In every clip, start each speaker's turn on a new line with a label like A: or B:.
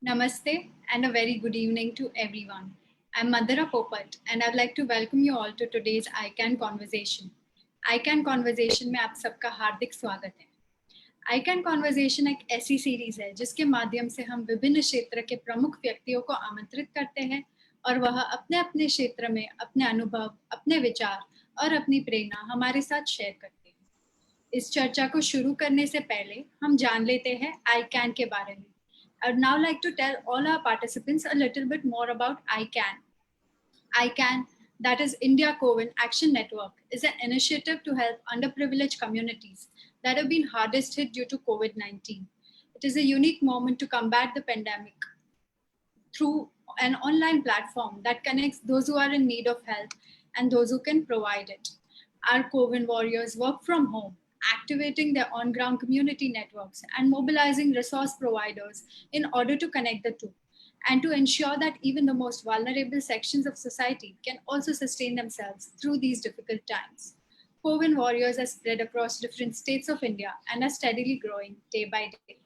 A: Namaste and a very good evening to everyone. I'm Madhura Popat and I'd like to welcome you all to today's ICANN Conversation. ICANN Conversation में आप सबका हार्दिक स्वागत है। ICANN Conversation एक ऐसी series है जिसके माध्यम से हम विभिन्न क्षेत्र के प्रमुख व्यक्तियों को आमंत्रित करते हैं और वह अपने अपने क्षेत्र में अपने अनुभव, अपने विचार और अपनी प्रेरणा हमारे साथ शेयर करते हैं। इस चर्चा को शुरू करने से पहले हम जान लेते हैं ICANN के बारे में। I would now like to tell all our participants a little bit more about ICANN. ICANN, that is India COVID Action Network, is an initiative to help underprivileged communities that have been hardest hit due to COVID-19. It is a unique moment to combat the pandemic through an online platform that connects those who are in need of help and those who can provide it. Our COVID warriors work from home, activating their on-ground community networks and mobilizing resource providers in order to connect the two and to ensure that even the most vulnerable sections of society can also sustain themselves through these difficult times. COVID warriors are spread across different states of India and are steadily growing day by day.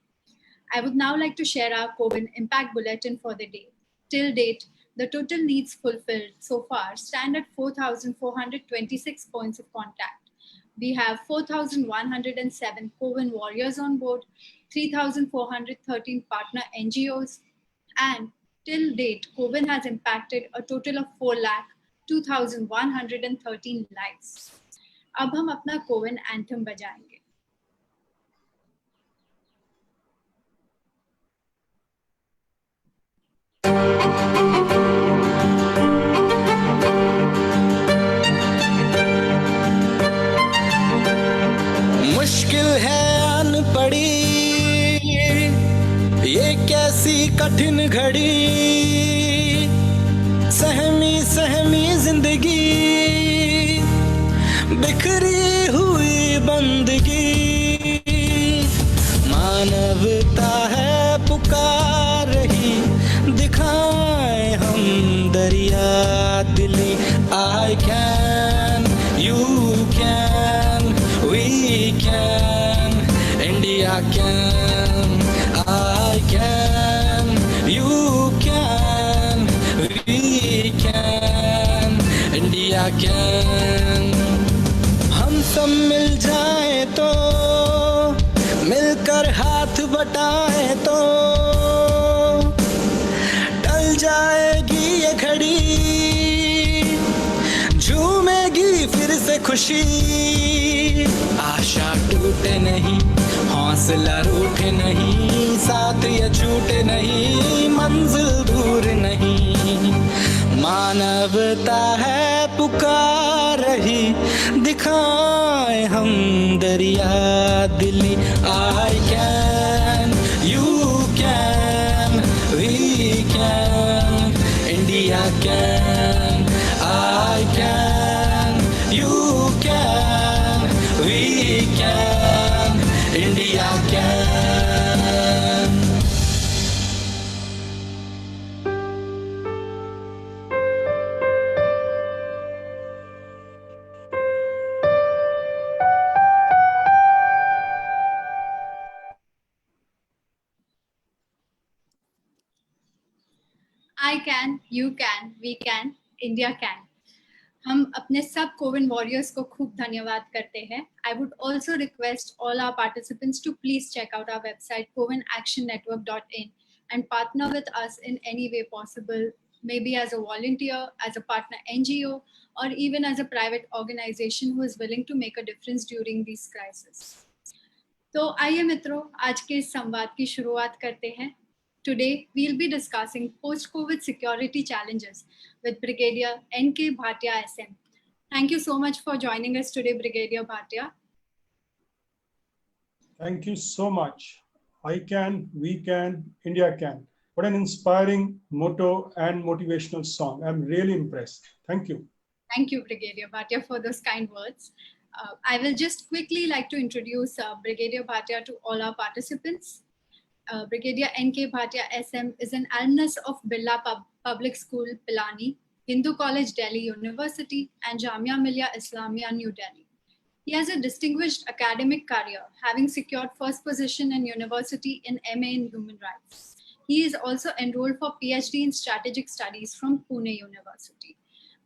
A: I would now like to share our COVID impact bulletin for the day. Till date, the total needs fulfilled so far stand at 4,426 points of contact. We have 4,107 COVID warriors on board, 3,413 partner NGOs, and till date, COVID has impacted a total of 4,02,113 lives. अब हम अपना Covid anthem बजाएंगे।
B: मुश्किल है अनपढ़ी ये कैसी कठिन घड़ी, सहमी सहमी जिंदगी, बिखरी हुई बंदगी, मानवता है पुकार रही, दिखाए हम दरिया दिली। I can, you can, we can, India can, I can, you can, we can, India can। हम सब मिल जाएं तो, मिलकर हाथ बटाएं तो, टल जाएगी ये घड़ी, झूमेगी फिर से खुशी। आशा टूटे नहीं, हौसला रूठे नहीं, साथ ये छूटे नहीं, मंजिल दूर नहीं, मानवता है पुकार रही, दिखाए हम दरिया दिली। I can, you can, we can, India can, I can, you can, we can, India can।
A: I can, you can, we can, India can. हम अपने सब कोविड वॉरियर्स को खूब धन्यवाद करते हैं। I would also request all our participants to please check out our website covidactionnetwork.in and partner with us in any way possible, maybe as a volunteer, as a partner NGO, or even as a private organization who is willing to make a difference during these crises. तो आइए मित्रों, आज के इस संवाद की शुरुआत करते हैं। Today, we'll be discussing post-COVID security challenges with Brigadier N.K. Bhatia SM. Thank you so much for joining us today, Brigadier Bhatia.
C: Thank you so much. I can, we can, India can. What an inspiring motto and motivational song. I'm really impressed. Thank you.
A: Thank you, Brigadier Bhatia, for those kind words. I will just quickly like to introduce Brigadier Bhatia to all our participants. Brigadier N.K. Bhatia SM is an alumnus of Birla Public School, Pilani, Hindu College, Delhi University, and Jamia Millia Islamia, New Delhi. He has a distinguished academic career, having secured first position in university in MA in Human Rights. He is also enrolled for PhD in Strategic Studies from Pune University.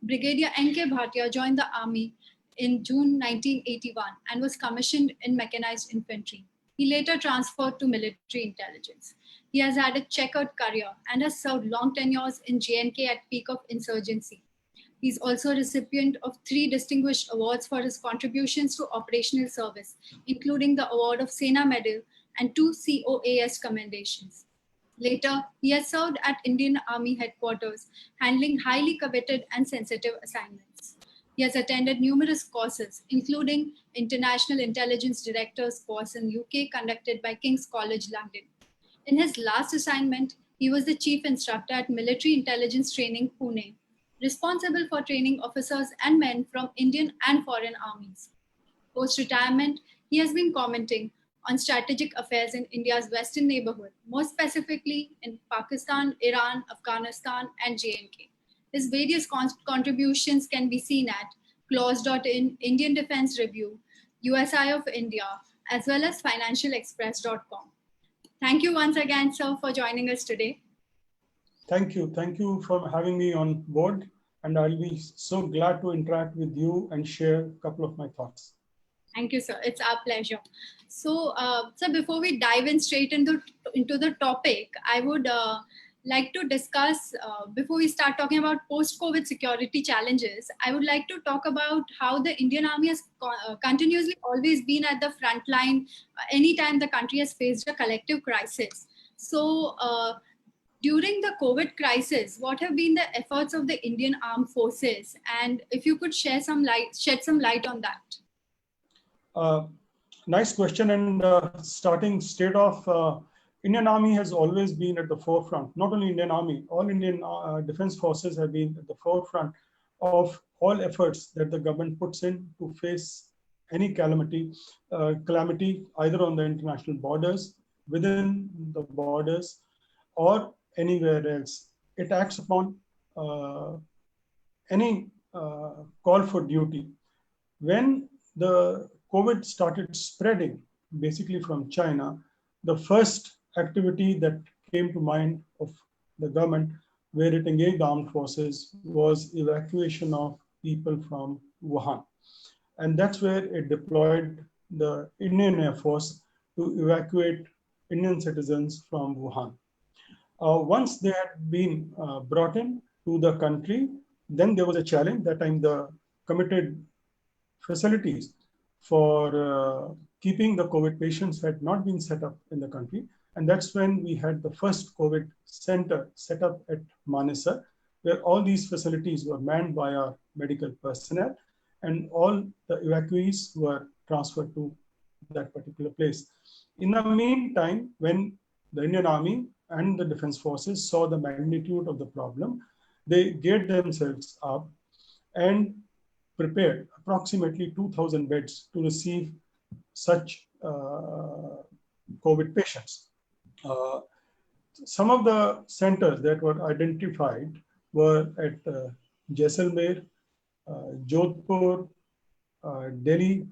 A: Brigadier N.K. Bhatia joined the army in June 1981 and was commissioned in mechanized infantry. He later transferred to military intelligence. He has had a checkered career and has served long tenures in J&K at peak of insurgency. He is also a recipient of 3 distinguished awards for his contributions to operational service, including the award of Sena Medal and 2 COAS commendations. Later, he has served at Indian Army headquarters, handling highly coveted and sensitive assignments. He has attended numerous courses, including International Intelligence Directors course in UK conducted by King's College London. In his last assignment, he was the chief instructor at Military Intelligence Training, Pune, responsible for training officers and men from Indian and foreign armies. Post-retirement, he has been commenting on strategic affairs in India's western neighborhood, more specifically in Pakistan, Iran, Afghanistan, and J&K. His various contributions can be seen at clause.in, Indian Defense Review, USI of India, as well as financialexpress.com. Thank you once again, sir, for joining us today.
C: Thank you. Thank you for having me on board. And I'll be so glad to interact with you and share a couple of my thoughts.
A: Thank you, sir. It's our pleasure. So, sir, before we dive in straight into the topic, I would like to discuss, before we start talking about post-COVID security challenges, I would like to talk about how the Indian Army has continuously always been at the front line anytime the country has faced a collective crisis. So, during the COVID crisis, what have been the efforts of the Indian Armed Forces? And if you could shed some light on that.
C: Nice question. And starting straight off, Indian Army has always been at the forefront. Not only Indian Army, all Indian defense forces have been at the forefront of all efforts that the government puts in to face any calamity, either on the international borders, within the borders, or anywhere else. It acts upon any call for duty. When the COVID started spreading, basically from China, the first activity that came to mind of the government, where it engaged the armed forces, was evacuation of people from Wuhan. And that's where it deployed the Indian Air Force to evacuate Indian citizens from Wuhan. Once they had been brought in to the country, then there was a challenge. That time the committed facilities for keeping the COVID patients had not been set up in the country. And that's when we had the first COVID center set up at Manesar, where all these facilities were manned by our medical personnel, and all the evacuees were transferred to that particular place. In the meantime, when the Indian Army and the defense forces saw the magnitude of the problem, they geared themselves up and prepared approximately 2,000 beds to receive such COVID patients. Some of the centers that were identified were at Jaisalmer, Jodhpur, Delhi,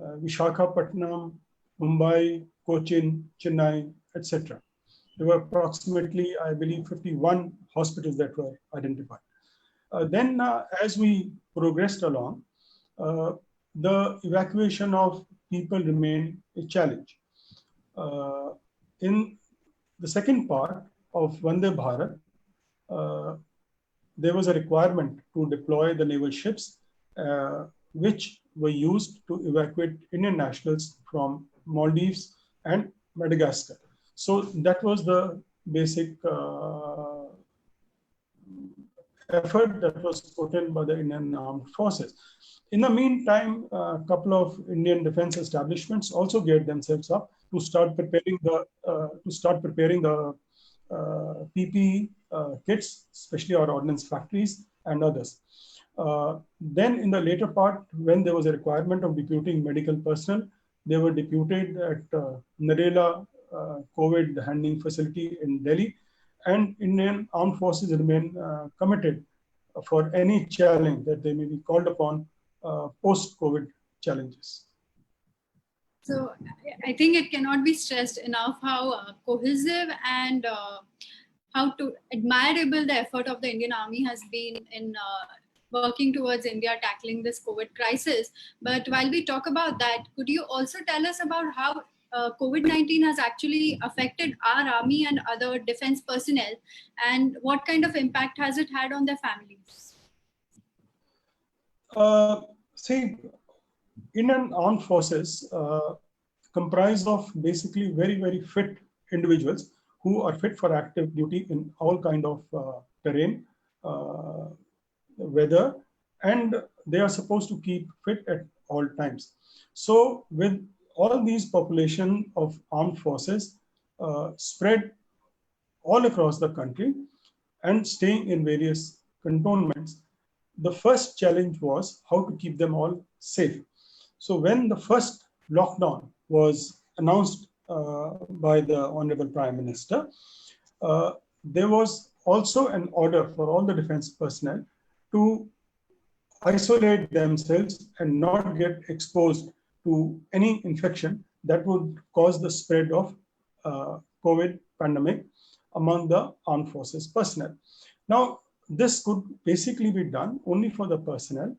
C: Visakhapatnam, Mumbai, Cochin, Chennai, etc. There were approximately, I believe, 51 hospitals that were identified. Then, as we progressed along, the evacuation of people remained a challenge. In the second part of Vande Bharat, there was a requirement to deploy the naval ships, which were used to evacuate Indian nationals from Maldives and Madagascar. So that was the basic effort that was put in by the Indian Armed Forces. In the meantime, a couple of Indian defense establishments also geared themselves up to start preparing the PPE kits, especially our ordnance factories and others. Then in the later part, when there was a requirement of deputing medical personnel, they were deputed at Narela COVID handling facility in Delhi, and Indian Armed Forces remain committed for any challenge that they may be called upon post-COVID challenges.
A: So I think it cannot be stressed enough how cohesive and admirable the effort of the Indian Army has been in working towards India tackling this COVID crisis. But while we talk about that, could you also tell us about how COVID-19 has actually affected our army and other defense personnel, and what kind of impact has it had on their families?
C: See, Indian armed forces comprise of basically very, very fit individuals who are fit for active duty in all kind of terrain, weather, and they are supposed to keep fit at all times. So with all these population of armed forces spread all across the country and staying in various cantonments, the first challenge was how to keep them all safe. So when the first lockdown was announced by the Honorable Prime Minister, there was also an order for all the defense personnel to isolate themselves and not get exposed to any infection that would cause the spread of COVID pandemic among the armed forces personnel. Now, this could basically be done only for the personnel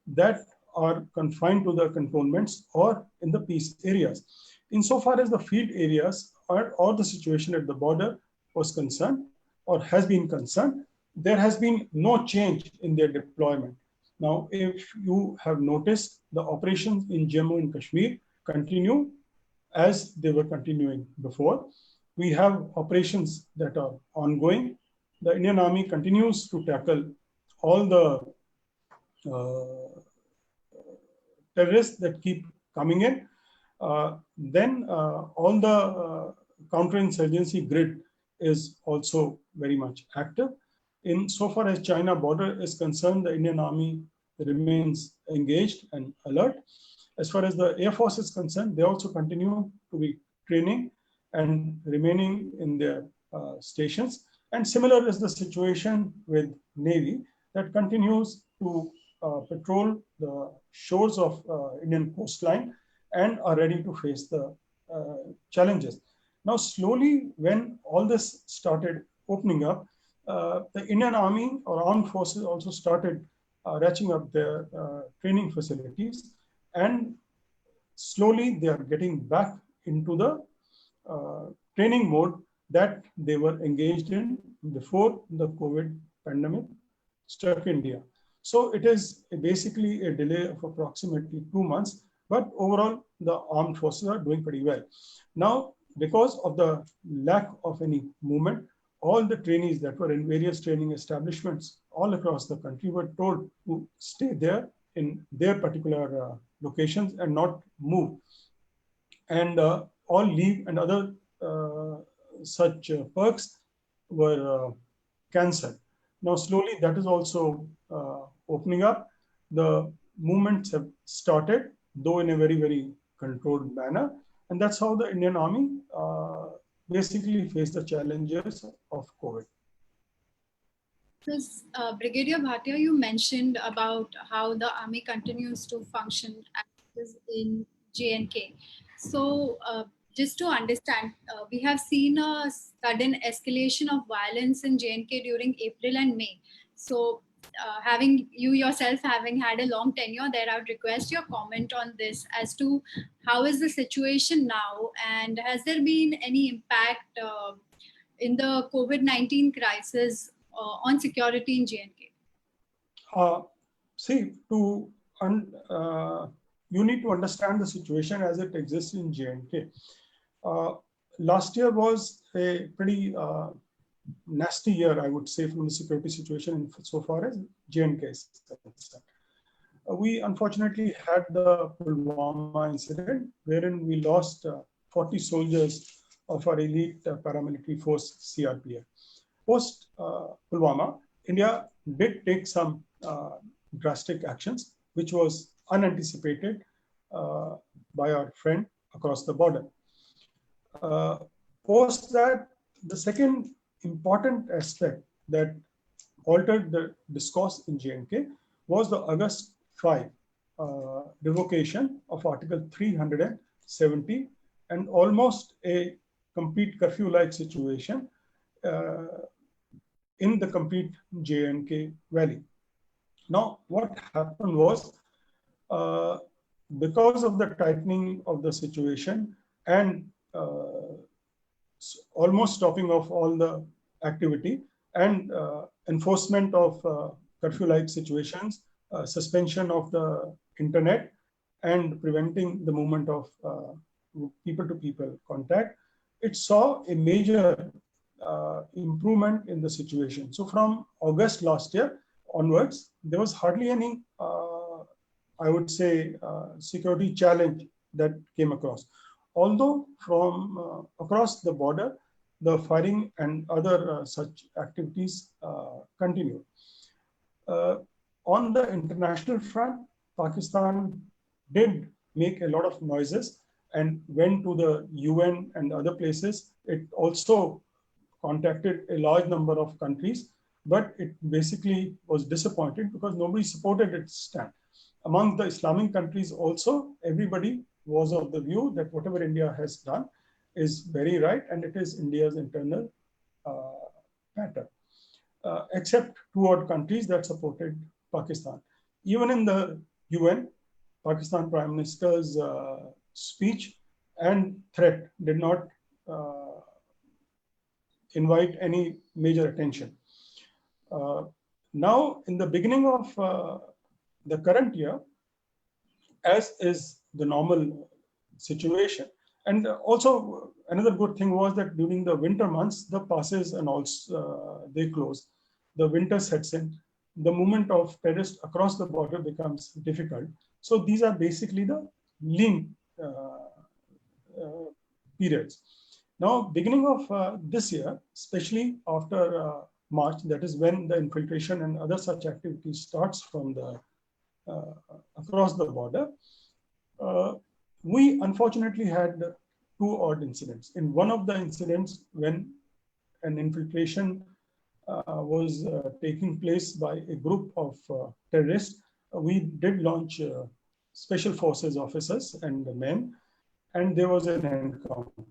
C: that are confined to the cantonments or in the peace areas. Insofar as the field areas or the situation at the border was concerned or has been concerned, there has been no change in their deployment. Now, if you have noticed, the operations in Jammu and Kashmir continue as they were continuing before. We have operations that are ongoing. The Indian Army continues to tackle all the terrorists that keep coming in. Then all the counterinsurgency grid is also very much active. In so far as China border is concerned, the Indian Army remains engaged and alert. As far as the Air Force is concerned, they also continue to be training and remaining in their stations. And similar is the situation with Navy that continues to patrol the shores of Indian coastline and are ready to face the challenges. Now, slowly, when all this started opening up, the Indian Army or armed forces also started ratcheting up their training facilities, and slowly they are getting back into the training mode that they were engaged in before the COVID pandemic struck India. So it is basically a delay of approximately 2 months, but overall the armed forces are doing pretty well. Now, because of the lack of any movement, all the trainees that were in various training establishments all across the country were told to stay there in their particular locations and not move. And all leave and other such perks were cancelled. Now, slowly that is also opening up. The movements have started, though in a very, very controlled manner. And that's how the Indian Army basically faced the challenges of COVID.
A: So, Brigadier Bhatia, you mentioned about how the army continues to function as in J&K. So, just to understand, we have seen a sudden escalation of violence in J&K during April and May. So, having you yourself having had a long tenure there, I would request your comment on this as to how is the situation now, and has there been any impact in the COVID-19 crisis on security in J&K?
C: See, you need to understand the situation as it exists in J&K. Last year was a pretty nasty year, I would say, from the security situation so far as J&K is concerned. We unfortunately had the Pulwama incident, wherein we lost 40 soldiers of our elite paramilitary force, CRPF. Post Pulwama, India did take some drastic actions, which was unanticipated by our friend across the border. Post that, the second important aspect that altered the discourse in J&K was the August 5 revocation of Article 370 and almost a complete curfew-like situation in the complete J&K Valley. Now, what happened was, because of the tightening of the situation and almost stopping of all the activity and enforcement of curfew-like situations, suspension of the internet, and preventing the movement of people-to-people contact, it saw a major improvement in the situation. So from August last year onwards, there was hardly any, I would say, security challenge that came across. Although from across the border, the firing and other such activities continue. On the international front, Pakistan did make a lot of noises and went to the UN and other places. It also contacted a large number of countries, but it basically was disappointed because nobody supported its stand. Among the Islamic countries also, everybody was of the view that whatever India has done is very right and it is India's internal matter, except 2 odd countries that supported Pakistan. Even in the UN, Pakistan Prime Minister's speech and threat did not invite any major attention. Now, in the beginning of the current year, as is the normal situation, and also another good thing was that during the winter months, the passes and also they close. The winter sets in. The movement of terrorists across the border becomes difficult. So these are basically the lean periods. Now, beginning of this year, especially after March, that is when the infiltration and other such activities starts from the across the border, we unfortunately had 2 odd incidents. In one of the incidents, when an infiltration was taking place by a group of terrorists, we did launch special forces officers and men, and there was an encounter.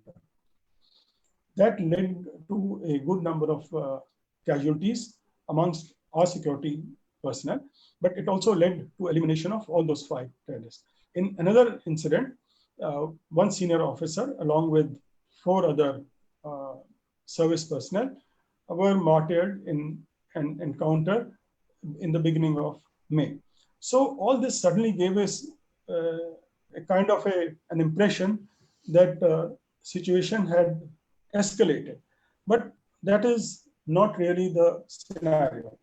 C: That led to a good number of casualties amongst our security personnel, but it also led to elimination of all those 5 terrorists. In another incident, one senior officer along with 4 other service personnel were martyred in an encounter in the beginning of May. So all this suddenly gave us a kind of an impression that the situation had escalated, but that is not really the scenario.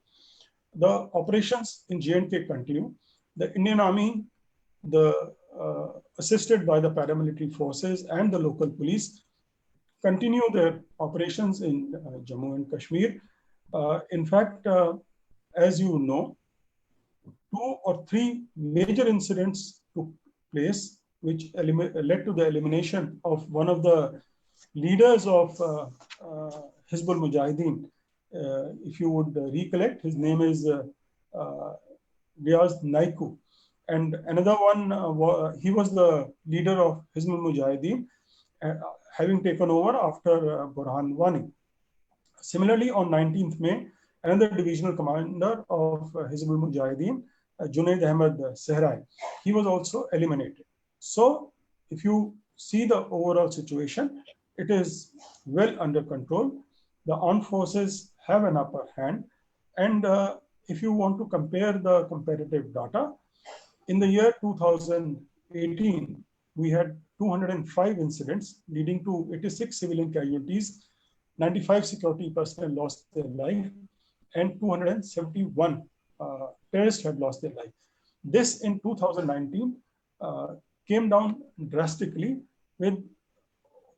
C: The operations in J&K continue. The Indian Army, assisted by the paramilitary forces and the local police, continue their operations in Jammu and Kashmir. In fact, as you know, 2 or 3 major incidents took place, which led to the elimination of one of the leaders of Hizbul Mujahideen. If you would recollect, his name is Riaz Naiku. And another one, he was the leader of Hizbul Mujahideen, having taken over after Burhan Wani. Similarly, on 19th May, another divisional commander of Hizbul Mujahideen, Junaid Ahmed Sehrai, he was also eliminated. So if you see the overall situation, it is well under control. The armed forces have an upper hand. And if you want to compare the comparative data, in the year 2018, we had 205 incidents leading to 86 civilian casualties, 95 security personnel lost their life, and 271 terrorists had lost their life. This in 2019 came down drastically with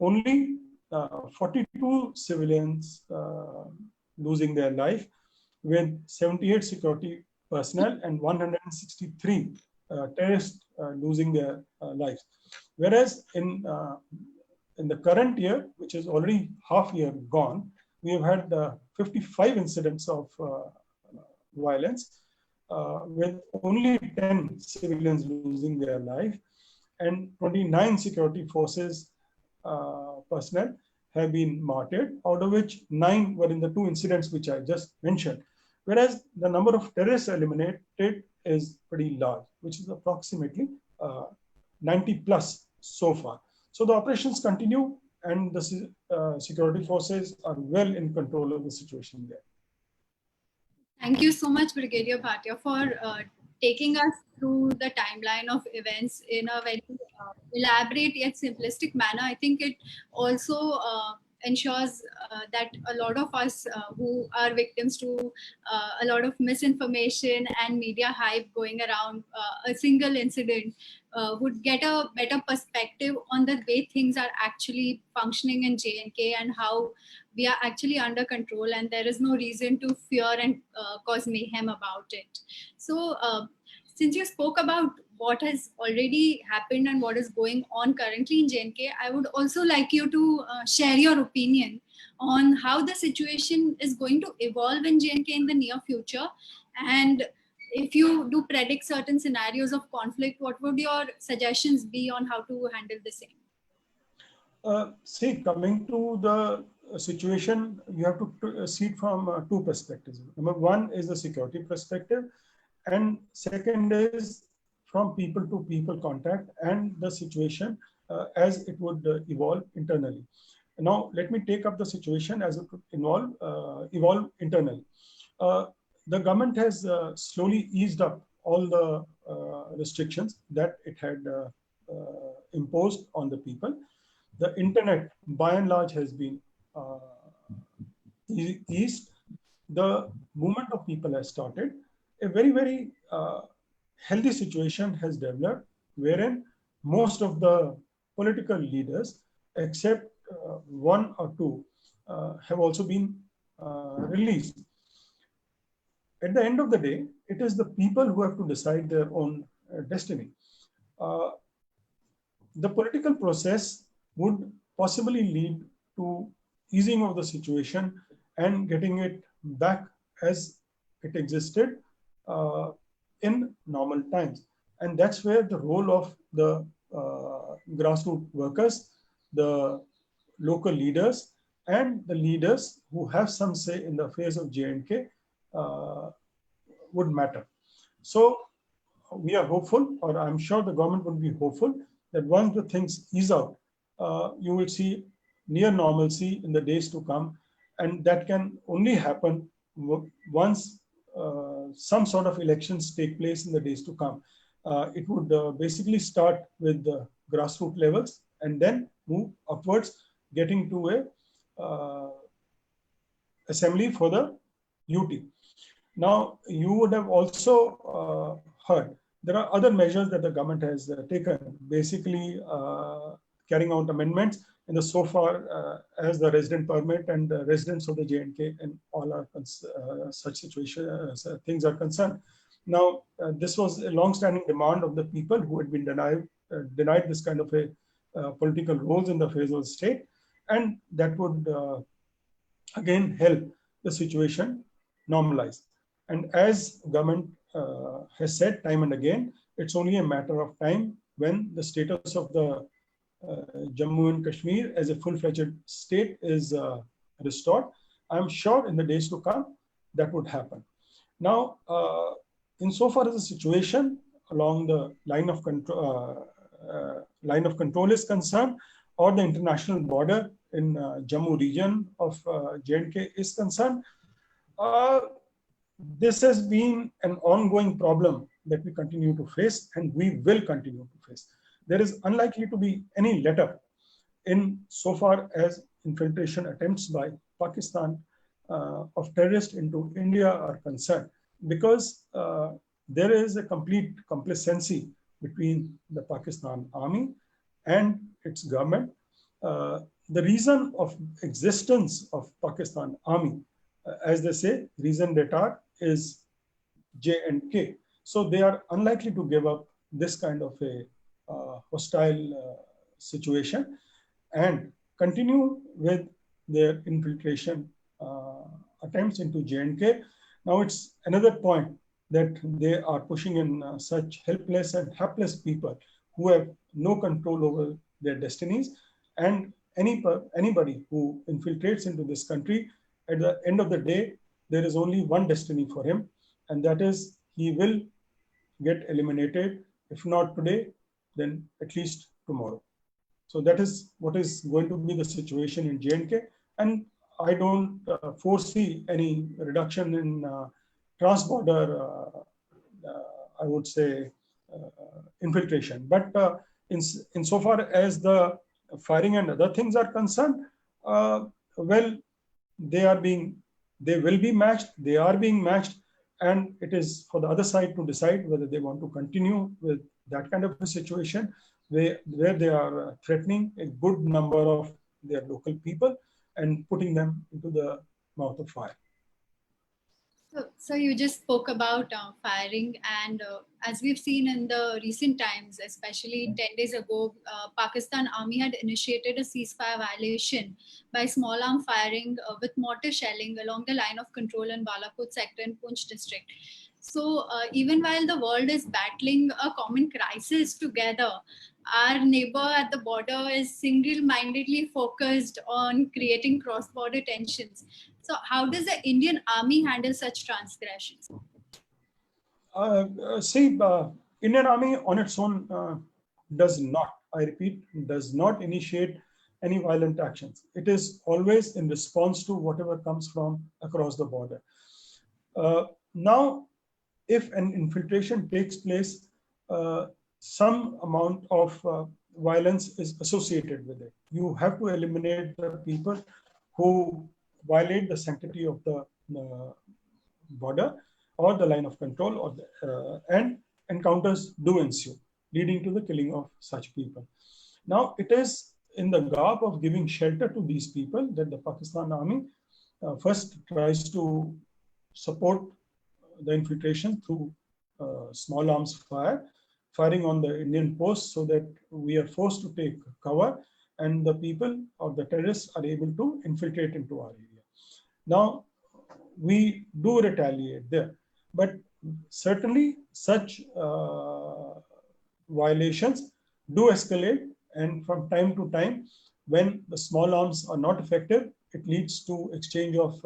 C: only 42 civilians losing their life, with 78 security personnel and 163 terrorists losing their lives. Whereas in the current year, which is already half year gone, we have had 55 incidents of violence, with only 10 civilians losing their life, and 29 security forces personnel have been martyred, out of which 9 were in the 2 incidents which I just mentioned. Whereas the number of terrorists eliminated is pretty large, which is approximately 90 plus so far. So the operations continue, and the security forces are well in control of the situation there.
A: Thank you so much, Brigadier Bhatia, for taking us through the timeline of events in a very elaborate yet simplistic manner. I think it also ensures that a lot of us who are victims to a lot of misinformation and media hype going around a single incident would get a better perspective on the way things are actually functioning in J&K and how we are actually under control, and there is no reason to fear and cause mayhem about it. So since you spoke about what has already happened and what is going on currently in J&K, I would also like you to share your opinion on how the situation is going to evolve in J&K in the near future. And if you do predict certain scenarios of conflict, what would your suggestions be on how to handle the same?
C: See, coming to the situation, you have to see it from 2 perspectives. Number 1 is the security perspective, and second is from people to people contact and the situation as it would evolve internally. Now, let me take up the situation as it would evolve internally. The government has slowly eased up all the restrictions that it had imposed on the people. The internet, by and large, has been eased. The movement of people has started. A very, very healthy situation has developed, wherein most of the political leaders, except 1 or 2, have also been released. At the end of the day, it is the people who have to decide their own destiny. The political process would possibly lead to easing of the situation and getting it back as it existed in normal times. And that's where the role of the grassroots workers, the local leaders, and the leaders who have some say in the affairs of J&K would matter. So we are hopeful, or I'm sure the government would be hopeful, that once the things ease out, you will see near normalcy in the days to come. And that can only happen once some sort of elections take place in the days to come. It would basically start with the grassroots levels and then move upwards, getting to a assembly for the UT. Now, you would have also heard there are other measures that the government has taken, basically carrying out amendments in the so far as the resident permit and the residents of the J&K and all are such situations, things are concerned. Now, this was a long-standing demand of the people who had been denied this kind of a political roles in the affairs of the state, and that would again help the situation normalize. And as government has said time and again, it's only a matter of time when the status of the Jammu and Kashmir as a full-fledged state is restored. I'm sure in the days to come that would happen. Now, insofar as the situation along the line of control is concerned, or the international border in Jammu region of J&K is concerned, this has been an ongoing problem that we continue to face and we will continue to face. There is unlikely to be any letup in so far as infiltration attempts by Pakistan of terrorists into India are concerned, because there is a complete complacency between the Pakistan army and its government. The reason of existence of Pakistan army, as they say, reason d'etat is J&K. So they are unlikely to give up this kind of a hostile situation and continue with their infiltration attempts into J&K. Now it's another point that they are pushing in such helpless and hapless people who have no control over their destinies, and anybody who infiltrates into this country, at the end of the day, there is only one destiny for him, and that is he will get eliminated, if not today, then at least tomorrow. So that is what is going to be the situation in J&K, and I don't foresee any reduction in trans-border, I would say, infiltration. But insofar as the firing and other things are concerned, well, they will be matched, they are being matched, and it is for the other side to decide whether they want to continue with that kind of a situation where they are threatening a good number of their local people and putting them into the mouth of fire.
A: So you just spoke about firing, and as we've seen in the recent times, especially 10 days ago, Pakistan Army had initiated a ceasefire violation by small arm firing with mortar shelling along the line of control in Balakot sector in Poonch district. So even while the world is battling a common crisis together, our neighbor at the border is single-mindedly focused on creating cross-border tensions. So how does the Indian Army handle such transgressions?
C: Indian Army on its own does not, I repeat, does not initiate any violent actions. It is always in response to whatever comes from across the border. Now, if an infiltration takes place, some amount of violence is associated with it. You have to eliminate the people who violate the sanctity of the border or the line of control, or and encounters do ensue, leading to the killing of such people. Now, it is in the garb of giving shelter to these people that the Pakistan Army first tries to support the infiltration through small arms firing on the Indian posts, so that we are forced to take cover and the people or the terrorists are able to infiltrate into our area. Now, we do retaliate there, but certainly such violations do escalate, and from time to time, when the small arms are not effective, it leads to exchange of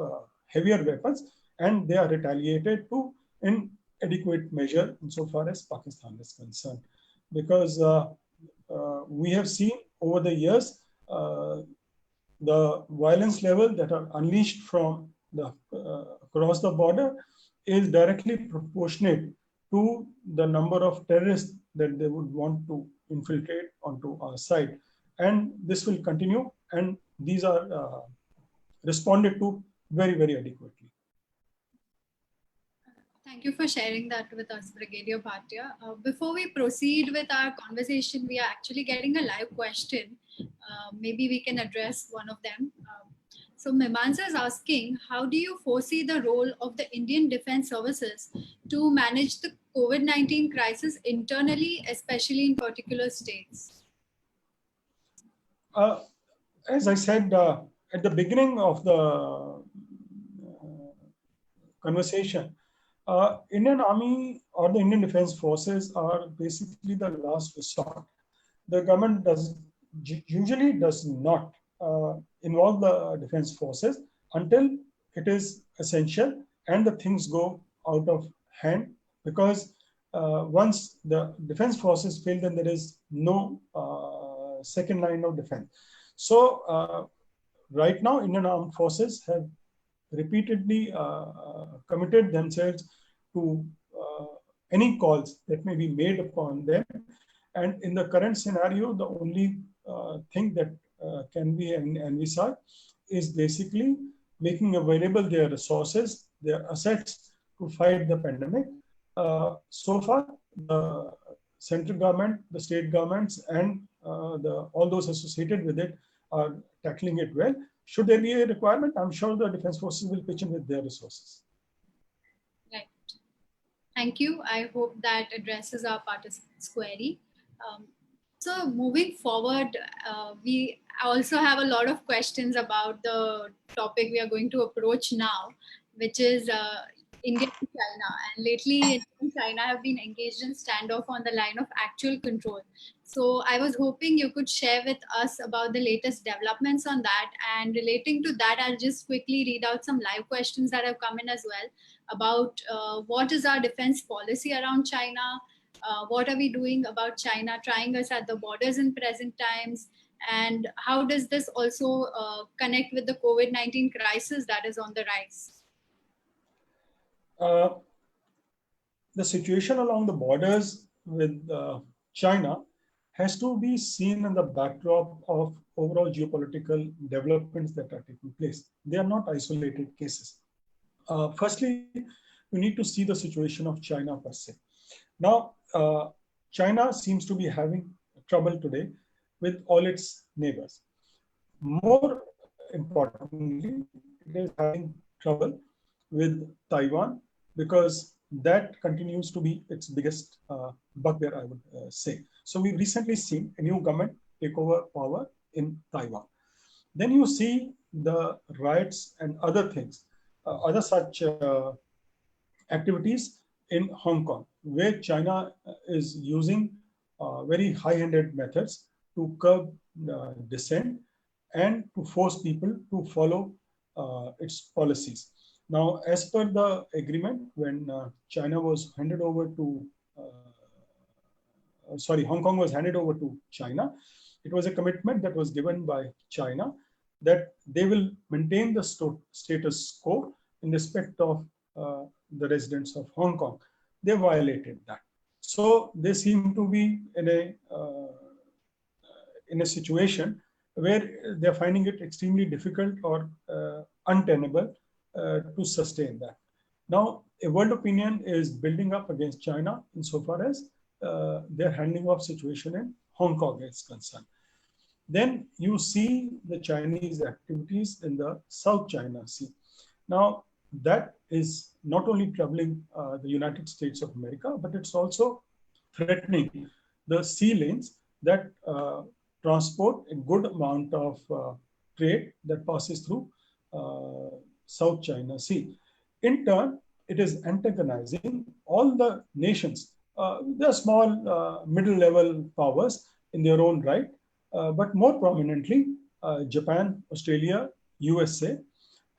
C: heavier weapons, and they are retaliated to in adequate measure insofar as Pakistan is concerned. Because we have seen over the years the violence level that are unleashed from the across the border is directly proportionate to the number of terrorists that they would want to infiltrate onto our side. And this will continue, and these are responded to very, very adequately.
A: Thank you for sharing that with us, Brigadier Bhatia. Before we proceed with our conversation, we are actually getting a live question. Maybe we can address one of them. So Mimansa is asking, how do you foresee the role of the Indian Defence Services to manage the COVID-19 crisis internally, especially in particular states?
C: As I said at the beginning of the conversation, Indian Army or the Indian Defence Forces are basically the last resort. The government usually does not involve the defence forces until it is essential and the things go out of hand, because once the defence forces fail, then there is no second line of defence. So right now, Indian Armed Forces have repeatedly committed themselves to any calls that may be made upon them. And in the current scenario, the only thing that can be envisaged is basically making available their resources, their assets to fight the pandemic. So far, the central government, the state governments, and all those associated with it are tackling it well. Should there be a requirement, I'm sure the defense forces will pitch in with their resources.
A: Right. Thank you. I hope that addresses our participants' query. So moving forward, we also have a lot of questions about the topic we are going to approach now, which is India and China. And lately, India and China have been engaged in standoff on the line of actual control. So I was hoping you could share with us about the latest developments on that. And relating to that, I'll just quickly read out some live questions that have come in as well about what is our defense policy around China? What are we doing about China trying us at the borders in present times? And how does this also connect with the COVID-19 crisis that is on the rise?
C: The situation along the borders with China has to be seen in the backdrop of overall geopolitical developments that are taking place. They are not isolated cases. Firstly, we need to see the situation of China per se. Now, China seems to be having trouble today with all its neighbors. More importantly, it is having trouble with Taiwan because that continues to be its biggest bugbear, I would say. So we've recently seen a new government take over power in Taiwan. Then you see the riots and other things, other such activities in Hong Kong, where China is using very high-handed methods to curb dissent and to force people to follow its policies. Now, as per the agreement, when China was handed over to, Hong Kong was handed over to China, it was a commitment that was given by China that they will maintain the status quo in respect of the residents of Hong Kong. They violated that. So they seem to be in a situation where they're finding it extremely difficult or untenable to sustain that. Now, a world opinion is building up against China insofar as their handling of situation in Hong Kong is concerned. Then you see the Chinese activities in the South China Sea. Now, that is not only troubling the United States of America, but it's also threatening the sea lanes that transport a good amount of trade that passes through South China Sea. In turn, it is antagonizing all the nations. They are small middle-level powers in their own right, but more prominently, Japan, Australia, USA,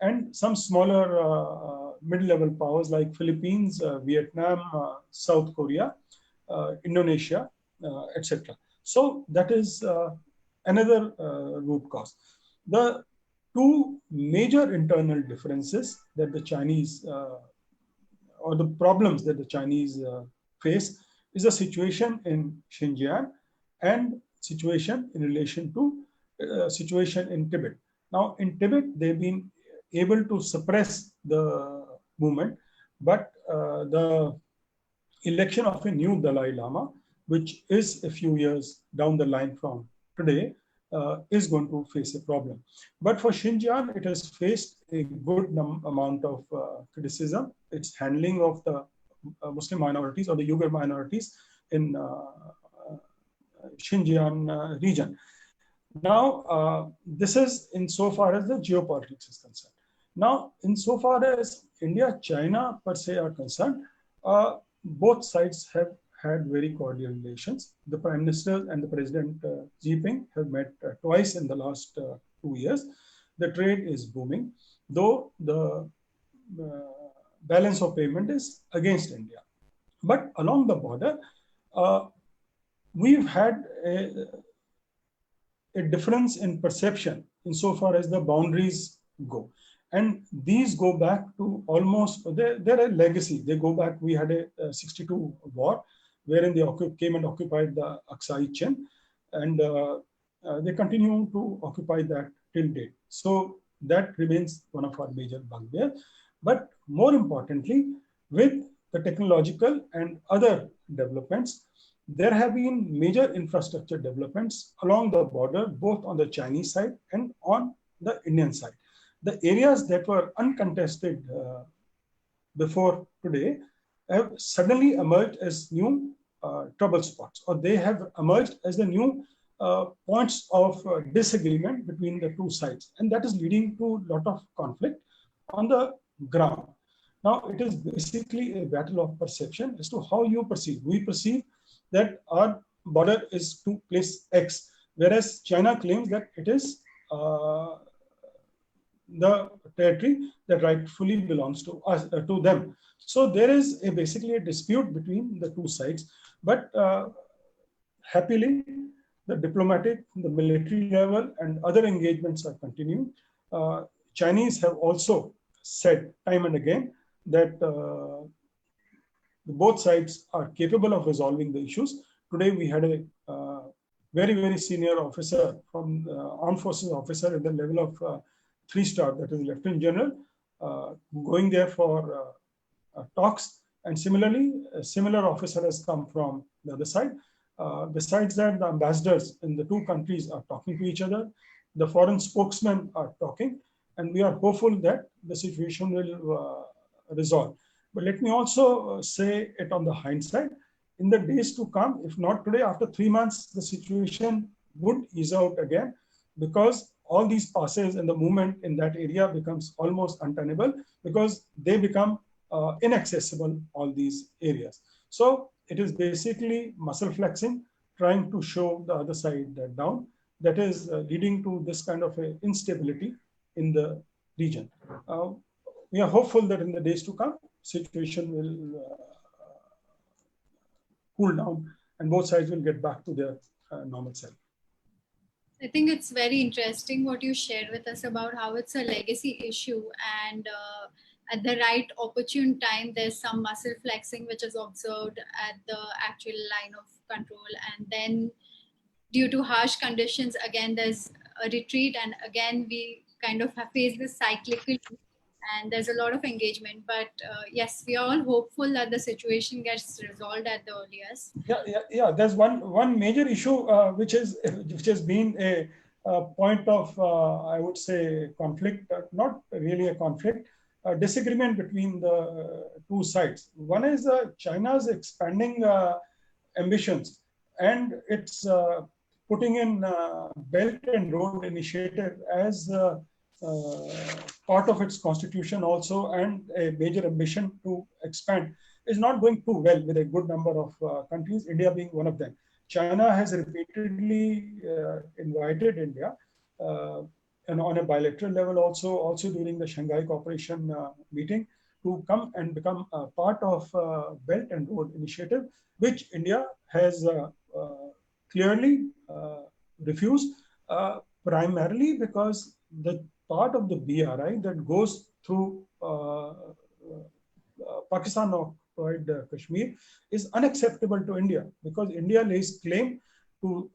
C: and some smaller middle-level powers like Philippines, Vietnam, South Korea, Indonesia, etc. So that is another root cause. The two major internal differences that the Chinese, or the problems that the Chinese face, is the situation in Xinjiang and situation in relation to situation in Tibet. Now, in Tibet, they've been able to suppress the movement, but the election of a new Dalai Lama, which is a few years down the line from today, is going to face a problem. But for Xinjiang, it has faced a good amount of criticism. Its handling of the Muslim minorities or the Uyghur minorities in Xinjiang region. Now, this is insofar as the geopolitics is concerned. Now, insofar as India, China per se are concerned, both sides have had very cordial relations. The Prime Minister and the President Xi Jinping have met twice in the last 2 years. The trade is booming, though the balance of payment is against India. But along the border, we've had a difference in perception insofar as the boundaries go. And these go back to almost, they're a legacy. They go back, we had a 62 war, wherein they came and occupied the Aksai Chin, and they continue to occupy that till date. So that remains one of our major bugbears. But more importantly, with the technological and other developments, there have been major infrastructure developments along the border, both on the Chinese side and on the Indian side. The areas that were uncontested before today have suddenly emerged as new trouble spots, or they have emerged as the new points of disagreement between the two sides. And that is leading to a lot of conflict on the ground. Now, it is basically a battle of perception as to how you perceive. We perceive that our border is to place X, whereas China claims that it is the territory that rightfully belongs to us, to them. So there is basically a dispute between the two sides, but happily, the diplomatic, the military level, and other engagements are continuing. Chinese have also said time and again that both sides are capable of resolving the issues. Today, we had a very, very senior officer from armed forces officer at the level of 3-star, that is Lieutenant General, going there for talks. And similarly, a similar officer has come from the other side. Besides that, the ambassadors in the two countries are talking to each other. The foreign spokesmen are talking, and we are hopeful that the situation will resolve. But let me also say it on the hindsight. In the days to come, if not today, after 3 months, the situation would ease out again, because all these passes and the movement in that area becomes almost untenable, because they become inaccessible, all these areas. So it is basically muscle flexing, trying to show the other side down, that is leading to this kind of a instability in the region. We are hopeful that in the days to come, situation will cool down and both sides will get back to their normal self.
A: I think it's very interesting what you shared with us about how it's a legacy issue, and at the right opportune time, there's some muscle flexing which is observed at the actual line of control, and then due to harsh conditions, again there's a retreat, and again we kind of have faced this cyclical, and there's a lot of engagement. But yes, we are all hopeful that the situation gets resolved at the earliest.
C: Yeah. There's one major issue which has been a point of I would say conflict, not really a conflict, a disagreement between the two sides. One is China's expanding ambitions, and it's putting in Belt and Road Initiative as part of its constitution also, and a major ambition to expand, is not going too well with a good number of countries, India being one of them. China has repeatedly invited India, and on a bilateral level also during the Shanghai Cooperation meeting, to come and become a part of Belt and Road Initiative, which India has clearly refused, primarily because the part of the BRI that goes through Pakistan occupied Kashmir is unacceptable to India, because India lays claim to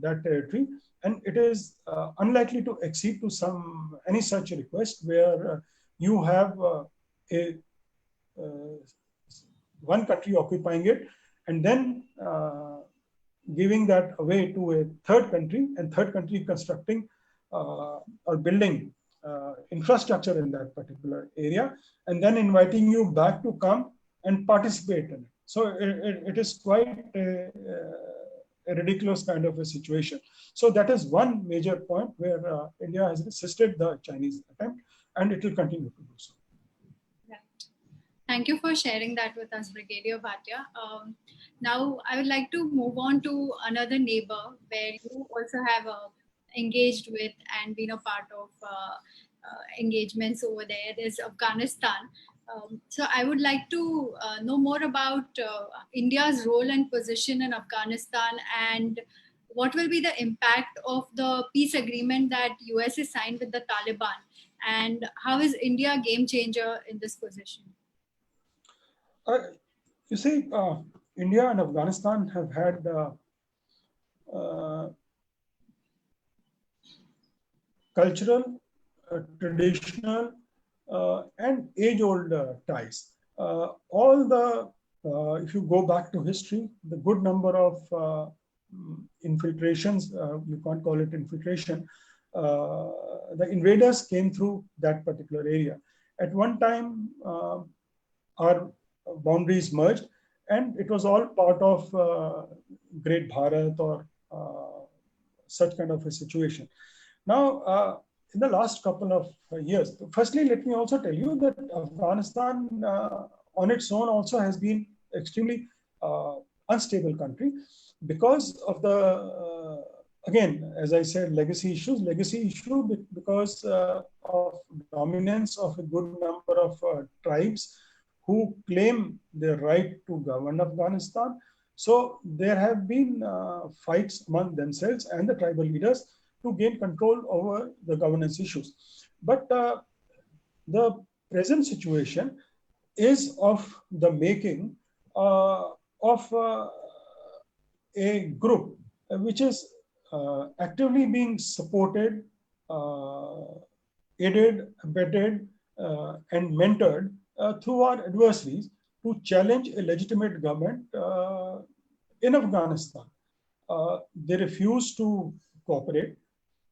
C: that territory, and it is unlikely to accede to any such request where you have one country occupying it and then giving that away to a third country, and third country constructing or building infrastructure in that particular area, and then inviting you back to come and participate in it. So it is quite a ridiculous kind of a situation. So that is one major point where India has resisted the Chinese attempt, and it will continue to do so.
A: Right. Thank you for sharing that with us, Brigadier Bhatia. Now, I would like to move on to another neighbor where you also have engaged with and been a part of engagements over there. There's Afghanistan. So I would like to know more about India's role and position in Afghanistan, and what will be the impact of the peace agreement that US has signed with the Taliban, and how is India a game changer in this position?
C: You see, India and Afghanistan have had cultural, traditional, and age-old ties. If you go back to history, the good number of infiltrations, you can't call it infiltration, the invaders came through that particular area. At one time, our boundaries merged, and it was all part of Great Bharat or such kind of a situation. Now, in the last couple of years, firstly, let me also tell you that Afghanistan on its own also has been extremely unstable country. because of the, again, as I said, legacy issue because of dominance of a good number of tribes who claim their right to govern Afghanistan. So there have been fights among themselves and the tribal leaders to gain control over the governance issues. But the present situation is of the making of a group which is actively being supported, aided, abetted, and mentored through our adversaries to challenge a legitimate government in Afghanistan. They refuse to cooperate.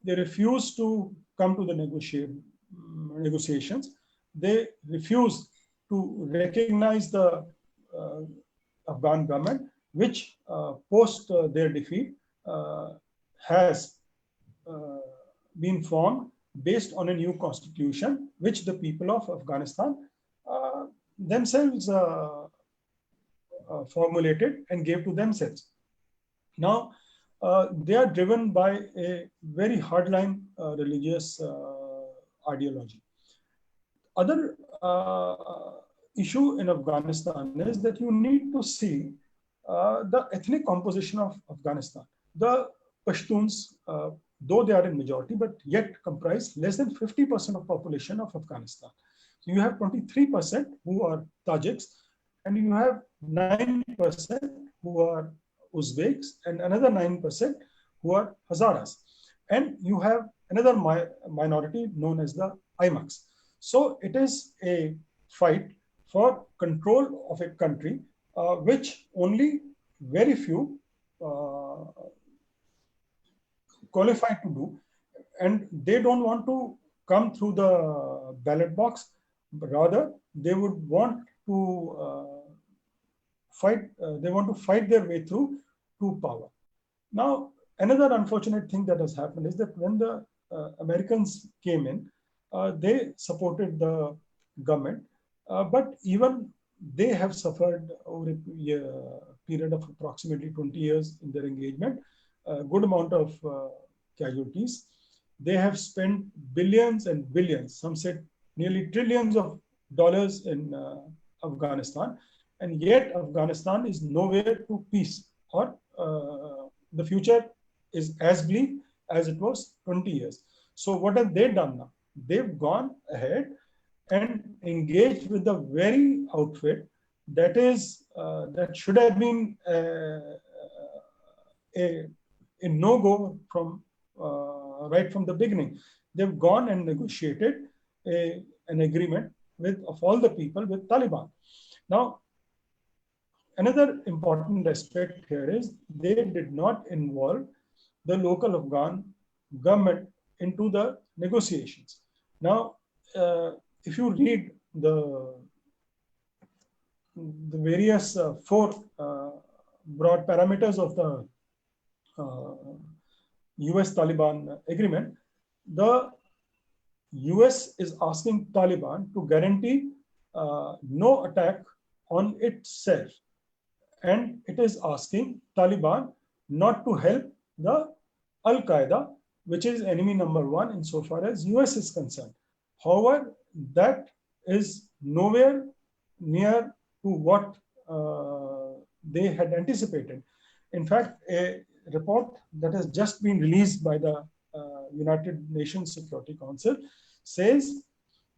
C: They refuse to come to the negotiations. They refuse to recognize the Afghan government, which post their defeat has been formed based on a new constitution, which the people of Afghanistan themselves formulated and gave to themselves. Now, they are driven by a very hardline religious ideology. Other issue in Afghanistan is that you need to see the ethnic composition of Afghanistan. The Pashtuns, though they are in majority, but yet comprise less than 50% of population of Afghanistan. So you have 23% who are Tajiks, and you have 9% who are Uzbeks, and another 9% who are Hazaras. And you have another minority known as the Imaks. So it is a fight for control of a country, which only very few qualify to do. And they don't want to come through the ballot box, but rather they would want to fight their way through to power. Now, another unfortunate thing that has happened is that when the Americans came in, they supported the government, but even they have suffered over a period of approximately 20 years in their engagement, a good amount of casualties. They have spent billions and billions, some said nearly trillions of dollars in Afghanistan, and yet Afghanistan is nowhere to peace, or the future is as bleak as it was 20 years. So what have they done now? They've gone ahead and engaged with the very outfit that is that should have been a no-go from right from the beginning. They've gone and negotiated an agreement of all the people with Taliban. Now, another important aspect here is they did not involve the local Afghan government into the negotiations. Now, if you read the various four broad parameters of the US Taliban agreement, the US is asking Taliban to guarantee no attack on itself. And it is asking Taliban not to help the Al-Qaeda, which is enemy number one insofar as US is concerned. However, that is nowhere near to what they had anticipated. In fact, a report that has just been released by the United Nations Security Council says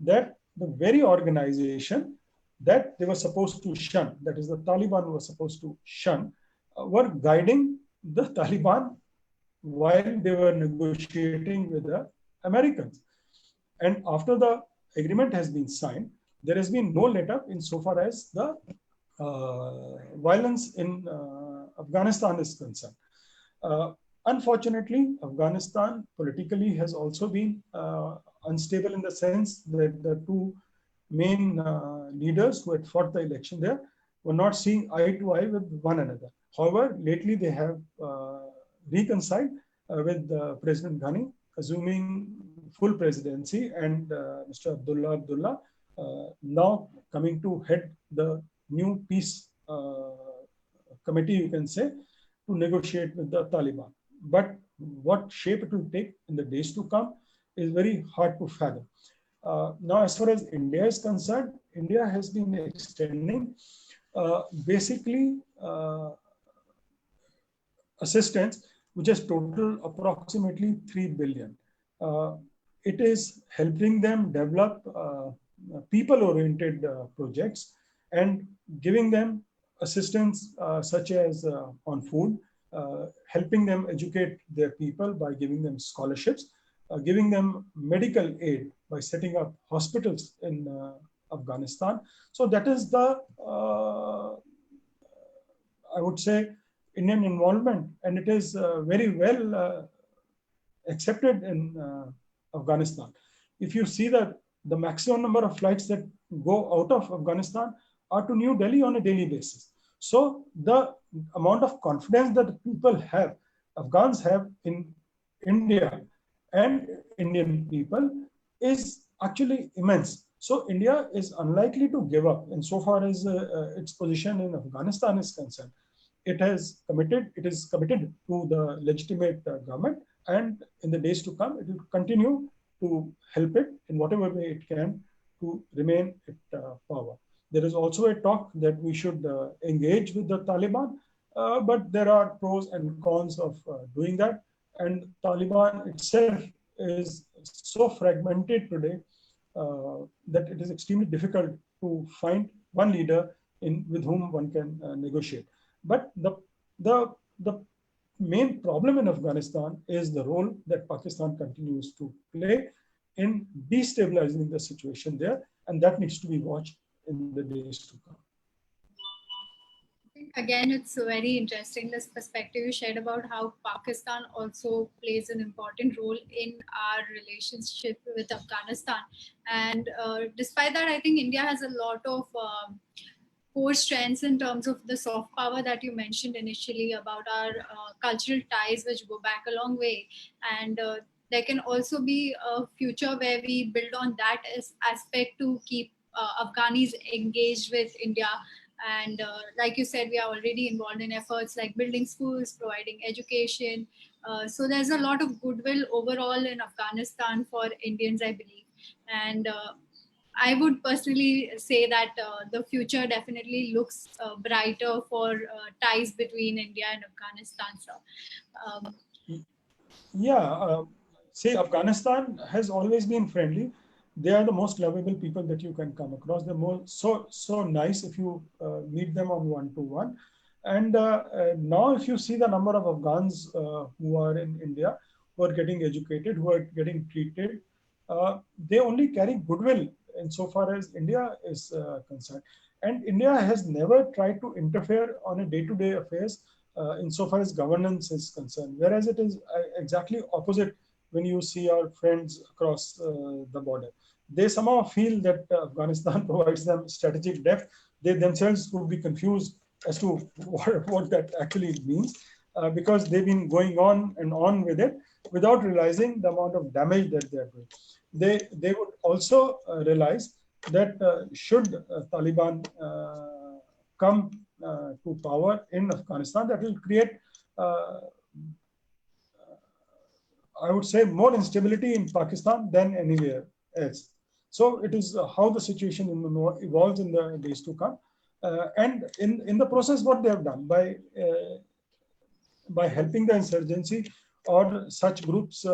C: that the very organization that they were supposed to shun, that is the Taliban was supposed to shun, were guiding the Taliban while they were negotiating with the Americans. And after the agreement has been signed, there has been no let-up insofar as the violence in Afghanistan is concerned. Unfortunately, Afghanistan politically has also been unstable in the sense that the two main leaders who had fought the election there were not seeing eye to eye with one another. However, lately they have reconciled with President Ghani assuming full presidency and Mr. Abdullah now coming to head the new peace committee, you can say. to negotiate with the Taliban. But what shape it will take in the days to come is very hard to fathom. Now, as far as India is concerned, India has been extending basically assistance, which is total approximately 3 billion. It is helping them develop people-oriented projects and giving them assistance such as on food, helping them educate their people by giving them scholarships, giving them medical aid by setting up hospitals in Afghanistan. So that is the, I would say, Indian involvement, and it is very well accepted in Afghanistan. If you see that the maximum number of flights that go out of Afghanistan are to New Delhi on a daily basis. So the amount of confidence that people have, Afghans have in India and Indian people is actually immense. So India is unlikely to give up insofar as its position in Afghanistan is concerned. It is committed to the legitimate government, and in the days to come, it will continue to help it in whatever way it can to remain at power. There is also a talk that we should engage with the Taliban, but there are pros and cons of doing that. And Taliban itself is so fragmented today that it is extremely difficult to find one leader with whom one can negotiate. But the main problem in Afghanistan is the role that Pakistan continues to play in destabilizing the situation there, and that needs to be watched in the days to come.
A: Again, it's very interesting, this perspective you shared about how Pakistan also plays an important role in our relationship with Afghanistan. And despite that, I think India has a lot of core strengths in terms of the soft power that you mentioned initially about our cultural ties, which go back a long way. And there can also be a future where we build on that aspect to keep Afghanis engaged with India. And like you said, we are already involved in efforts like building schools, providing education. So there's a lot of goodwill overall in Afghanistan for Indians, I believe. And I would personally say that the future definitely looks brighter for ties between India and Afghanistan. So,
C: see, Afghanistan has always been friendly. They are the most lovable people that you can come across. They're so nice if you meet them on one-to-one. And now if you see the number of Afghans who are in India, who are getting educated, who are getting treated, they only carry goodwill insofar as India is concerned. And India has never tried to interfere on a day-to-day affairs insofar as governance is concerned, whereas it is exactly opposite when you see our friends across the border. They somehow feel that Afghanistan provides them strategic depth. They themselves would be confused as to what that actually means because they've been going on and on with it without realizing the amount of damage that they're doing. They would also realize that should Taliban come to power in Afghanistan, that will create, I would say, more instability in Pakistan than anywhere else. So it is how the situation evolves in the days to come. And in the process, what they have done by helping the insurgency or such groups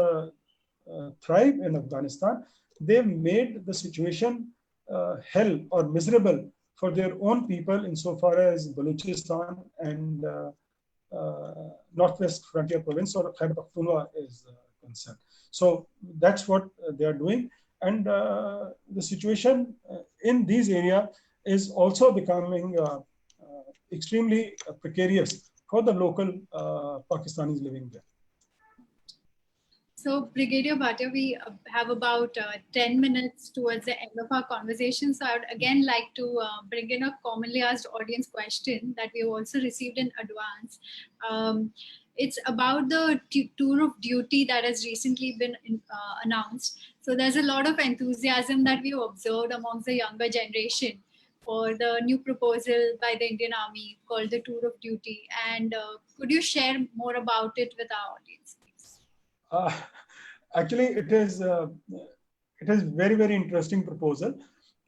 C: thrive in Afghanistan, they've made the situation hell or miserable for their own people insofar as Balochistan and Northwest Frontier Province or Khyber Pakhtunkhwa is concerned. So that's what they are doing. And the situation in these areas is also becoming extremely precarious for the local Pakistanis living there.
A: So, Brigadier Bhatia, we have about 10 minutes towards the end of our conversation. So, I would again like to bring in a commonly asked audience question that we have also received in advance. It's about the tour of duty that has recently been announced. So, there's a lot of enthusiasm that we observed amongst the younger generation for the new proposal by the Indian Army called the Tour of Duty. And could you share more about it with our audience, please?
C: Actually, it is very, very interesting proposal,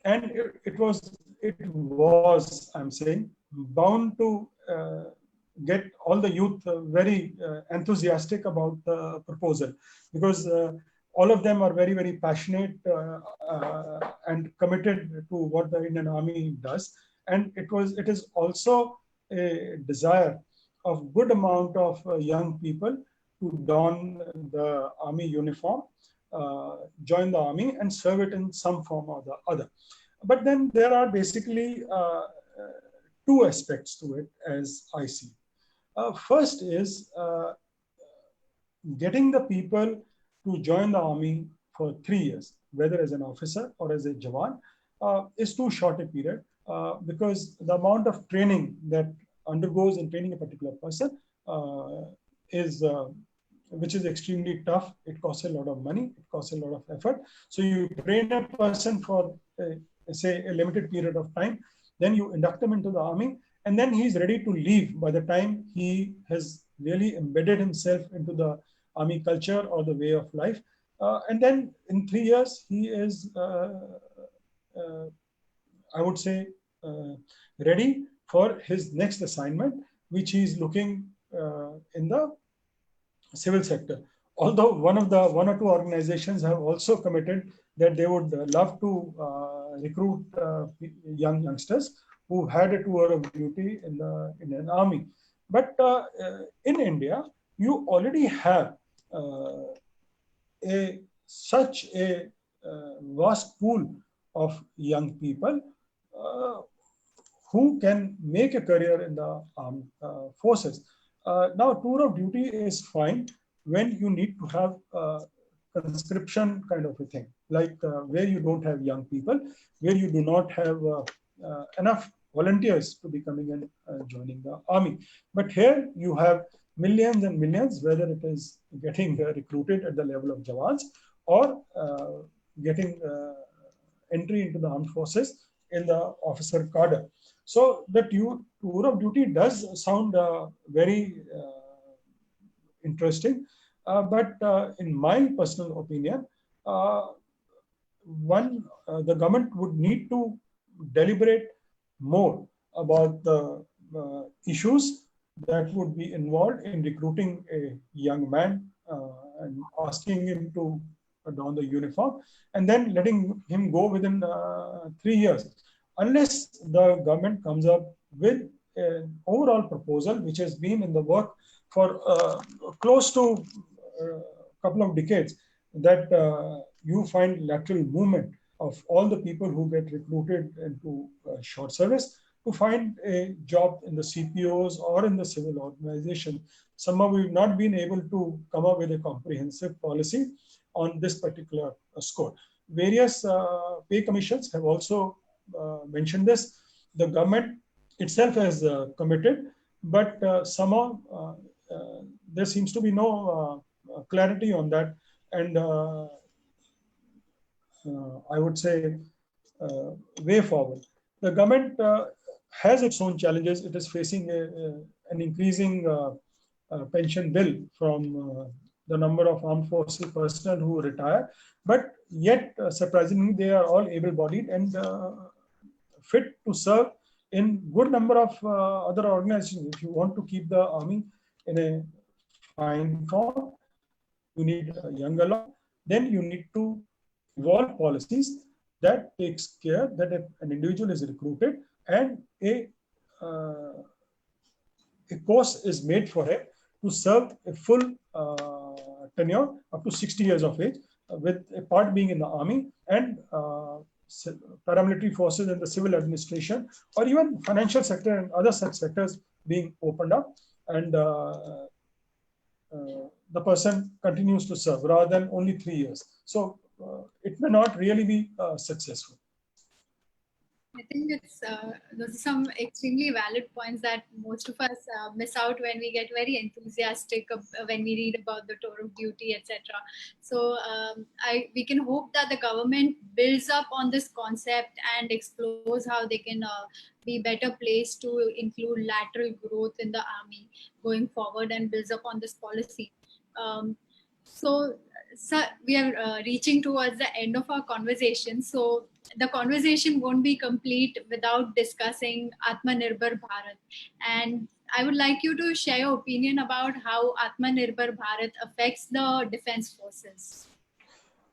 C: and it was, I'm saying, bound to get all the youth very enthusiastic about the proposal, because all of them are very, very passionate and committed to what the Indian Army does. And it is also a desire of good amount of young people to don the army uniform, join the army, and serve it in some form or the other. But then there are basically two aspects to it, as I see. First is getting the people to join the army for 3 years, whether as an officer or as a Jawan, is too short a period, because the amount of training that undergoes in training a particular person is which is extremely tough. It costs a lot of money. It costs a lot of effort. So you train a person for, say, a limited period of time. Then you induct him into the army, and then he's ready to leave by the time he has really embedded himself into the army culture or the way of life. And then in 3 years, he is, I would say, ready for his next assignment, which he's looking in the civil sector. Although one or two organizations have also committed that they would love to recruit youngsters who had a tour of duty in an army. But in India, you already have such a vast pool of young people who can make a career in the armed forces. Now, tour of duty is fine when you need to have conscription kind of a thing, like where you don't have young people, where you do not have enough volunteers to be coming and joining the army. But here you have millions and millions, whether it is getting recruited at the level of Jawans or getting entry into the armed forces in the officer cadre. So the tour of duty does sound very interesting, but in my personal opinion, the government would need to deliberate more about the issues that would be involved in recruiting a young man and asking him to don the uniform and then letting him go within 3 years. Unless the government comes up with an overall proposal, which has been in the work for close to a couple of decades, that you find lateral movement of all the people who get recruited into short service to find a job in the CPOs or in the civil organization. Somehow we've not been able to come up with a comprehensive policy on this particular score. Various pay commissions have also mentioned this. The government itself has committed, but somehow there seems to be no clarity on that. And I would say way forward. The government has its own challenges. It is facing an increasing pension bill from the number of armed forces personnel who retire, but yet surprisingly they are all able-bodied and fit to serve in good number of other organizations. If you want to keep the army in a fine form, you need a younger lot. Then you need to evolve policies that takes care that an individual is recruited and a course is made for him to serve a full tenure up to 60 years of age, with a part being in the army and paramilitary forces in the civil administration, or even financial sector and other such sectors being opened up, and the person continues to serve rather than only 3 years. So it may not really be successful.
A: I think those are some extremely valid points that most of us miss out when we get very enthusiastic when we read about the tour of duty, etc. So we can hope that the government builds up on this concept and explores how they can be better placed to include lateral growth in the army going forward and builds up on this policy. Um, so, we are reaching towards the end of our conversation. So the conversation won't be complete without discussing Atmanirbhar Bharat. And I would like you to share your opinion about how Atmanirbhar Bharat affects the defense forces.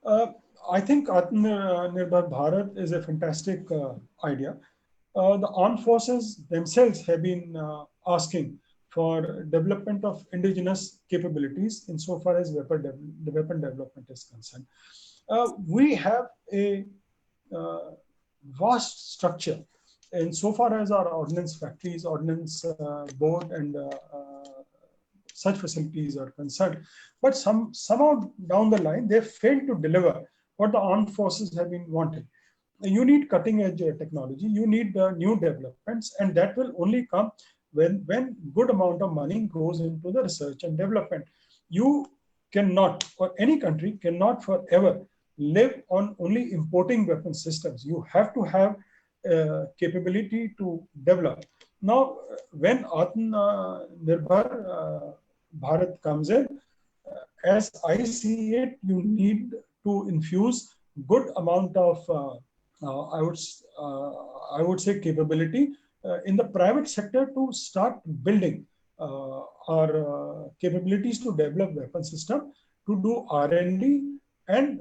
C: Uh, I think Atmanirbhar Bharat is a fantastic idea. The armed forces themselves have been asking for development of indigenous capabilities insofar as the weapon development is concerned. We have a vast structure insofar as our ordnance factories, ordnance board, and such facilities are concerned. But somehow down the line, they failed to deliver what the armed forces have been wanting. You need cutting edge technology, you need new developments, and that will only come when good amount of money goes into the research and development. You cannot, or any country cannot forever live on only importing weapon systems. You have to have capability to develop. Now, when Atmanirbhar Bharat comes in, as I see it, you need to infuse good amount of I would say capability in the private sector to start building our capabilities to develop weapon system, to do R&D, and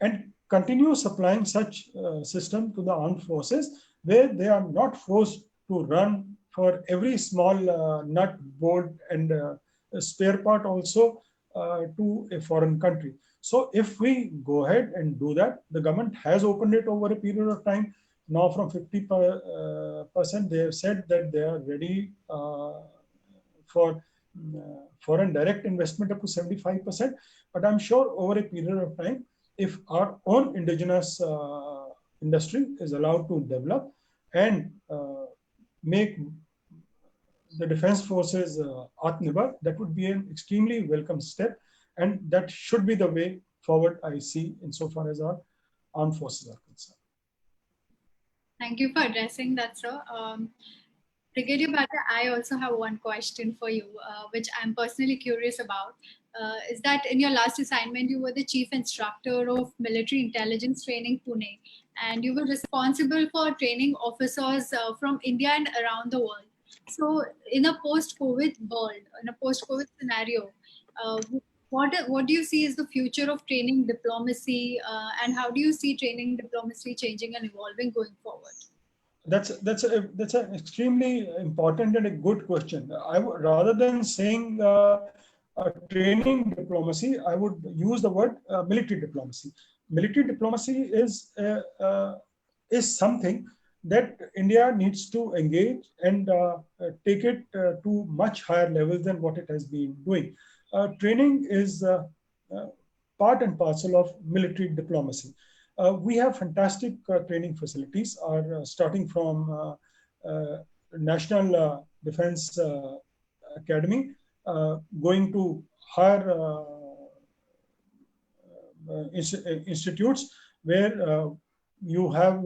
C: and continue supplying such system to the armed forces, where they are not forced to run for every small nut, bolt, and spare part also to a foreign country. So if we go ahead and do that, the government has opened it over a period of time. Now from 50%, they have said that they are ready for foreign direct investment up to 75%. But I'm sure over a period of time, if our own indigenous industry is allowed to develop and make the defense forces Atmanirbhar, that would be an extremely welcome step. And that should be the way forward, I see, insofar as our armed forces are concerned.
A: Thank you for addressing that, sir. Brigadier Bhatia, I also have one question for you, which I'm personally curious about. Is that in your last assignment, you were the chief instructor of military intelligence training Pune, and you were responsible for training officers from India and around the world. So, in a post-COVID world, in a post-COVID scenario, what do you see is the future of training diplomacy, and how do you see training diplomacy changing and evolving going forward?
C: That's an extremely important and a good question. Rather than saying training diplomacy, I would use the word military diplomacy. Military diplomacy is something that India needs to engage and take it to much higher levels than what it has been doing. Training is part and parcel of military diplomacy. We have fantastic training facilities, starting from National Defense Academy, going to higher institutes where you have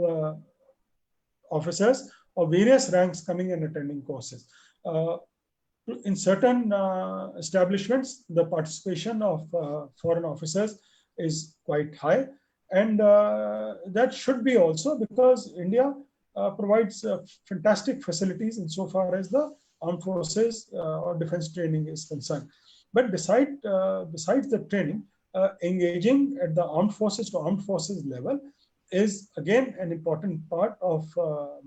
C: officers of various ranks coming and attending courses. In certain establishments, the participation of foreign officers is quite high. And that should be also, because India provides fantastic facilities insofar as the armed forces or defense training is concerned. But besides the training, engaging at the armed forces to armed forces level is again an important part of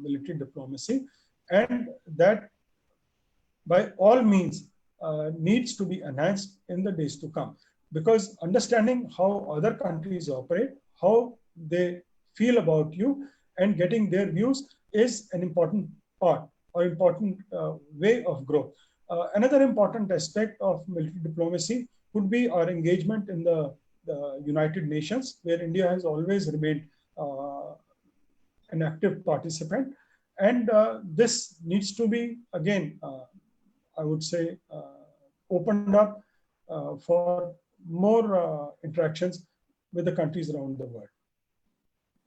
C: military diplomacy, and that by all means needs to be enhanced in the days to come, because understanding how other countries operate, how they feel about you, and getting their views is an important part or important way of growth. Another important aspect of military diplomacy would be our engagement in the United Nations, where India has always remained an active participant. And this needs to be, again, I would say, opened up for more interactions with the countries around the world.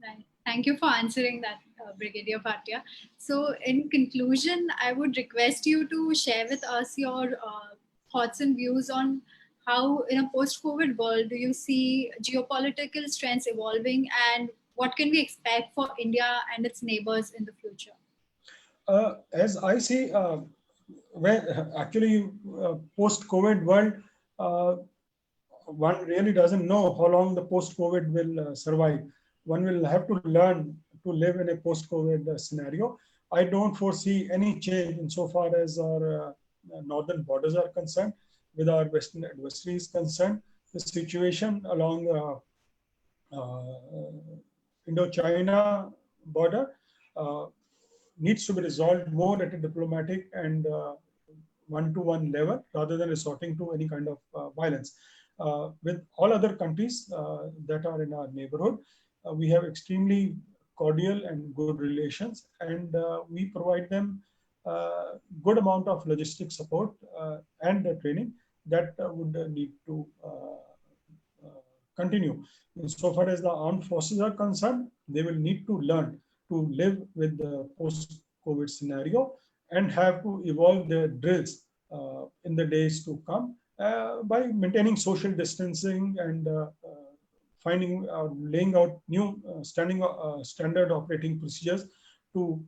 A: Right. Thank you for answering that, Brigadier Bhatia. So, in conclusion, I would request you to share with us your thoughts and views on how, in a post-COVID world, do you see geopolitical strengths evolving, and what can we expect for India and its neighbors in the future?
C: As I see, when actually post-COVID world, one really doesn't know how long the post-COVID will survive. One will have to learn to live in a post-COVID scenario. I don't foresee any change insofar as our northern borders are concerned. With our Western adversaries concerned, the situation along Indo-China border needs to be resolved more at a diplomatic and one-to-one level rather than resorting to any kind of violence. With all other countries that are in our neighborhood, we have extremely cordial and good relations, and we provide them good amount of logistic support and training that would need to continue. So far as the armed forces are concerned, they will need to learn to live with the post-COVID scenario and have to evolve their drills in the days to come by maintaining social distancing and finding, laying out new standard operating procedures to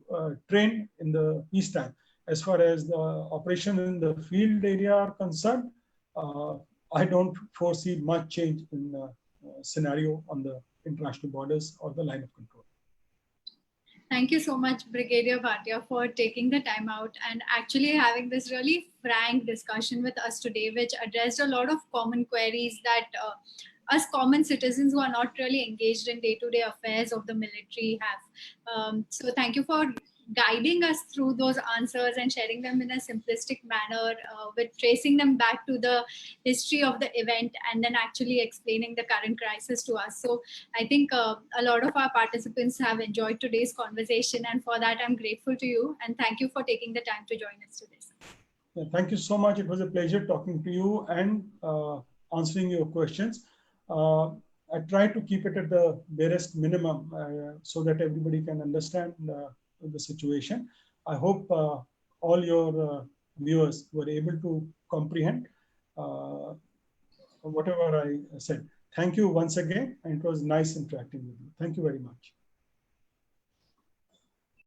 C: train in the peacetime. As far as the operation in the field area are concerned, I don't foresee much change in the scenario on the international borders or the line of control.
A: Thank you so much, Brigadier Bhatia, for taking the time out and actually having this really frank discussion with us today, which addressed a lot of common queries that us common citizens who are not really engaged in day-to-day affairs of the military have. So thank you for guiding us through those answers and sharing them in a simplistic manner, with tracing them back to the history of the event and then actually explaining the current crisis to us. So I think a lot of our participants have enjoyed today's conversation, and for that I'm grateful to you, and thank you for taking the time to join us today.
C: Yeah, thank you so much. It was a pleasure talking to you and answering your questions. I try to keep it at the barest minimum so that everybody can understand the situation. I hope all your viewers were able to comprehend whatever I said. Thank you once again, and it was nice interacting with you. Thank you very much.